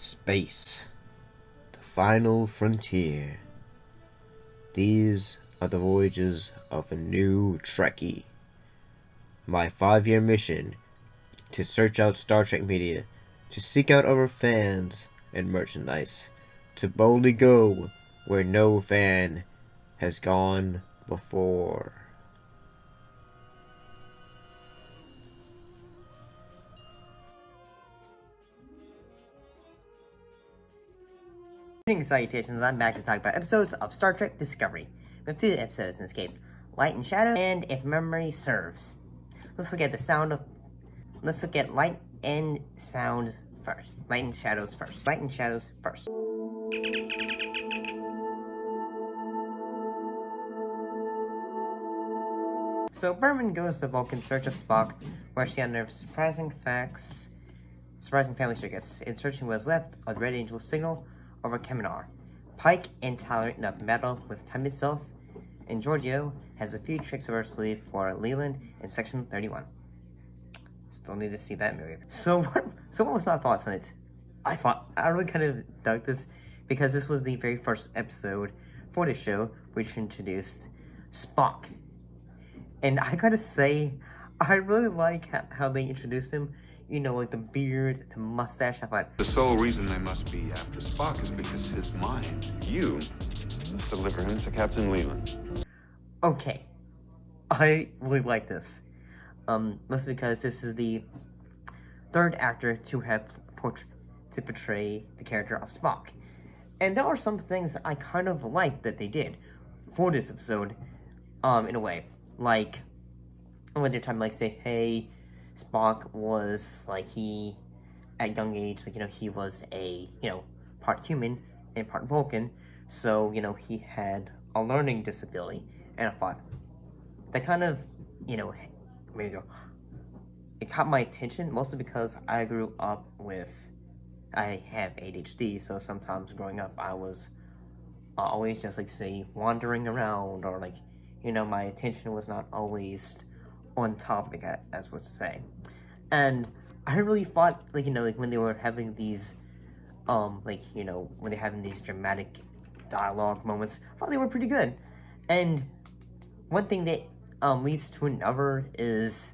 Space, the final frontier. These are the voyages of a new Trekkie. My 5-year mission to search out Star Trek media, to seek out our fans and merchandise, to boldly go where no fan has gone before. Greetings, salutations, I'm back to talk about episodes of Star Trek Discovery. We have 2 episodes in this case, Light and Shadow, and If Memory Serves. Let's look at light and sound first. Light and shadows first. Light and shadows first. So Berman goes to Vulcan in search of Spock, where she unearths surprising family secrets. In searching what is left of the Red Angel signal over Kaminar. Pike and Tyler end up metal with time itself, and Giorgio has a few tricks up her sleeve for Leland in Section 31. Still need to see that movie. So what was my thoughts on it? I really kind of dug this because this was the very first episode for the show which introduced Spock. And I gotta say, I really like how they introduced him. You know, like the beard, the mustache, I thought. The sole reason they must be after Spock is because his mind. You must deliver him to Captain Leland. Okay. I really like this. Mostly because this is the 3rd actor to portray the character of Spock. And there are some things I kind of like that they did for this episode, in a way. Like, when they're trying to, like, say, hey, Spock was, like, at young age, like, he was a, part human and part Vulcan, so, he had a learning disability, and I thought, that kind of, it caught my attention, mostly because I grew up I have ADHD, so sometimes growing up, I was always just, like, say, wandering around, or, like, my attention was not always on topic, as would say. And I really thought, like, when they were having these, when they're having these dramatic dialogue moments, I thought they were pretty good. And one thing that leads to another is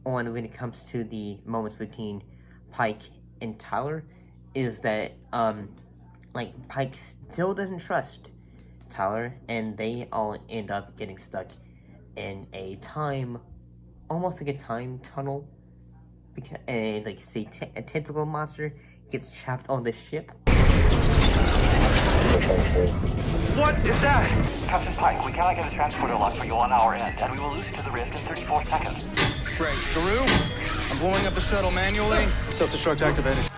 when it comes to the moments between Pike and Tyler, is that, Pike still doesn't trust Tyler, and they all end up getting stuck in almost like a time tunnel, and like say a tentacle monster gets trapped on the ship. What is that? Captain Pike, we cannot get a transporter lock for you on our end, and we will lose you to the rift in 34 seconds. Great. Saru, I'm blowing up the shuttle manually. Self-destruct activated.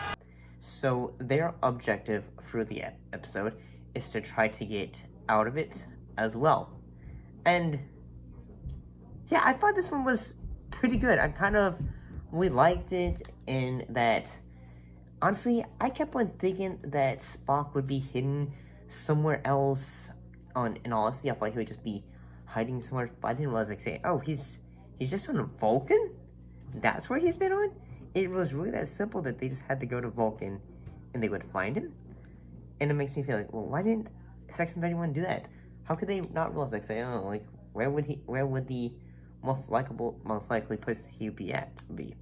So their objective through the episode is to try to get out of it as well. And yeah, I thought this one was pretty good. We liked it in that, honestly, I kept on thinking that Spock would be hidden somewhere else. In honesty, I thought he would just be hiding somewhere, but I didn't realize, he's just on a Vulcan? That's where he's been on? It was really that simple that they just had to go to Vulcan and they would find him. And it makes me feel like, well, why didn't Section 31 do that? How could they not realize, where would the most likely place he would be?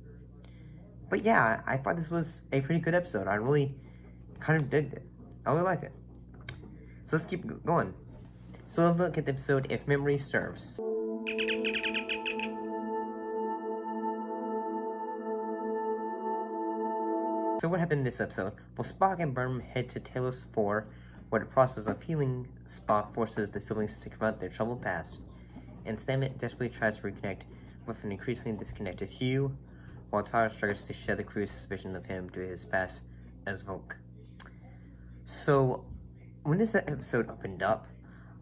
But yeah, I thought this was a pretty good episode. I really kind of digged it. I really liked it. So let's keep going. So let's look at the episode If Memory Serves. So what happened in this episode? Well, Spock and Burnham head to Talos 4, where the process of healing Spock forces the siblings to confront their troubled past, and Stamets desperately tries to reconnect with an increasingly disconnected Hugh, while Tyler struggles to shed the crew's suspicion of him due to his past as Vulcan. So, when this episode opened up,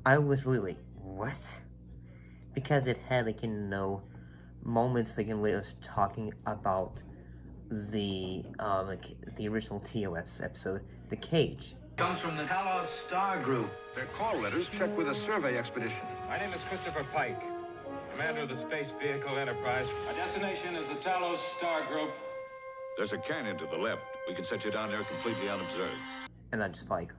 I was really like, what? Because it had, moments, it was talking about the original TOS episode, The Cage. Comes from the Talos Star Group. Their call letters check with a survey expedition. My name is Christopher Pike, commander of the Space Vehicle Enterprise. Our destination is the Talos Star Group. There's a canyon to the left. We can set you down there completely unobserved. And I'm just like,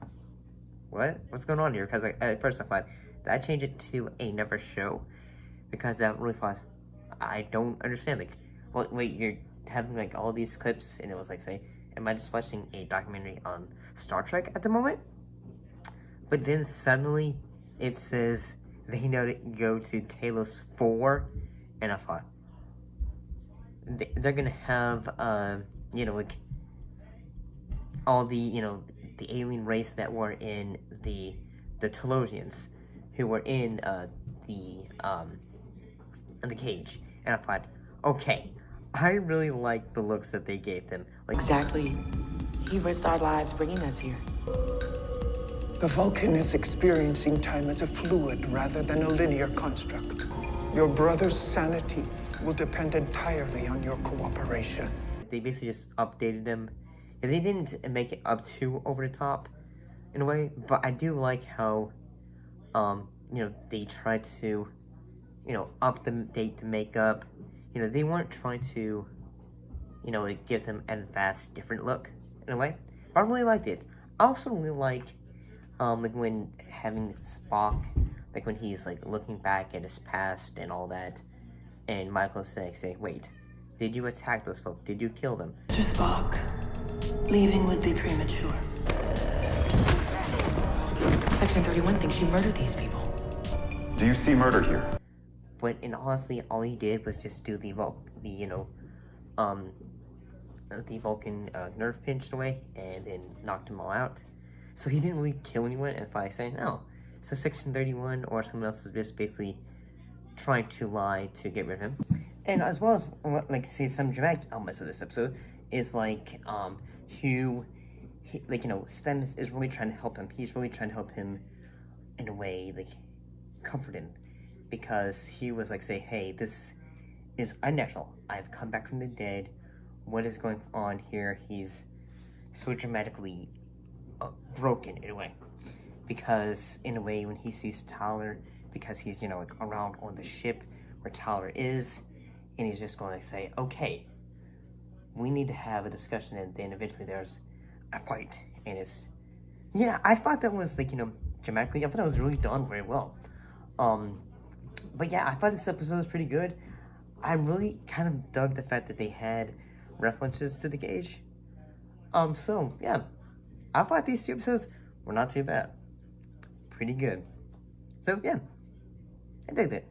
what? What's going on here? Because at first I thought, did I change it to another show? Because I really thought, I don't understand. Like, well, wait, you're having like all these clips, and it was like, say, am I just watching a documentary on Star Trek at the moment? But then suddenly it says they know to go to Talos 4, and I thought, they're gonna have, you know, like, all the, you know, the alien race that were in the Telosians, who were in the cage, and I thought, okay, I really like the looks that they gave them. Like, exactly, he risked our lives bringing us here. The Vulcan is experiencing time as a fluid rather than a linear construct. Your brother's sanity will depend entirely on your cooperation. They basically just updated them. And they didn't make it up too over the top, in a way, but I do like how, you know, they tried to, you know, update the makeup. You know, they weren't trying to, you know, like, give them a vast different look, in a way. But I really liked it. I also really like when having Spock, like when he's like looking back at his past and all that, and Michael's saying, wait, did you attack those folks? Did you kill them? Mr. Spock, leaving would be premature. Section 31 thinks you murdered these people. Do you see murder here? But and honestly, all he did was just do the Vulcan nerve pinch away and then knocked them all out. So he didn't really kill anyone, and by saying, oh, so Section 31 or someone else was just basically trying to lie to get rid of him. And as well as, like, say, some dramatic elements of this episode is like, Hugh, like, you know, Stennis is really trying to help him. He's really trying to help him in a way, like, comfort him. Because he was like, say, hey, this is unnatural. I've come back from the dead. What is going on here? He's so dramatically broken in a way. Because in a way, when he sees Tyler, because he's, you know, like around on the ship where Tyler is, and he's just going to say, okay, we need to have a discussion, and then eventually there's a fight. And it's, yeah, I thought that was, like, you know, dramatically, I thought it was really done very well. But yeah, I thought this episode was pretty good. I really kind of dug the fact that they had references to the cage. So yeah, I thought these two episodes were not too bad. Pretty good. So yeah, I dig it.